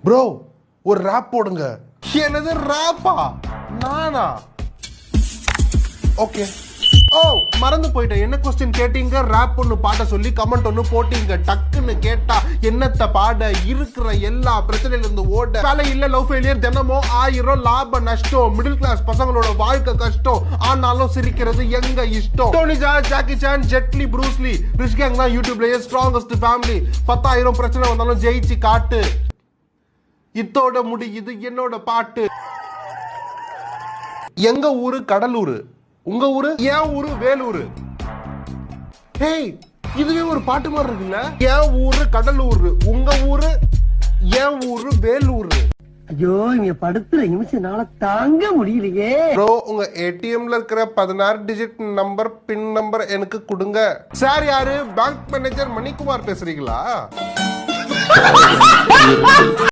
Bro ஒரு rap போடுங்க. என்னது ராப்பா? நானா? ஓகே. ஓ மறந்து போயிட்டேன். என்ன கொஸ்டின் கேட்டீங்க? ராப் ஒன்னு பாட சொல்லி கமெண்ட் ஒன்னு போட்டீங்க. டக்குன்னு கேட்டா என்னத்த பாட? இருக்கிற எல்லா பிரச்சனையில இருந்து ஓட. வேலை இல்ல, லவ் ஃபெயிலியர், தினமும் 1000 லாப நஷ்டம், மிடில் கிளாஸ் பசங்களோட வாழ்க்கை கஷ்டம், ஆனாலும் சிரிக்கிறது எங்க இஷ்டம். Tony George, Jackie Chan, Jet Li, Bruce Lee, ரிஷ் கேங் தான் யூடியூப்லயே ஸ்ட்ராங்கஸ்ட் ஃபேமிலி. 10,000 பிரச்சனை வந்தாலும் ஜெயிச்சு காட்டு. இத்தோட முடியுது என்னோட பாட்டு. எங்க ஊரு கடலூர், உங்க ஊரு? என் ஊரு வேலூர். ஹேய், இதுவே ஒரு பாட்டு மாதிரி இருக்குல்ல? என் ஊரு கடலூர், உங்க ஊரு? என் ஊரு வேலூர். ஐயோ, இங்க படுத்துற நிமிஷம்னால தாங்க முடியலையே. ப்ரோ, உங்க ஏடிஎம்ல இருக்கிற 16 டிஜிட் நம்பர், பின் நம்பர் எனக்கு கொடுங்க. சார் யாரு? பேங்க் மேனேஜர் மணிக்குமார் பேசுறீங்களா?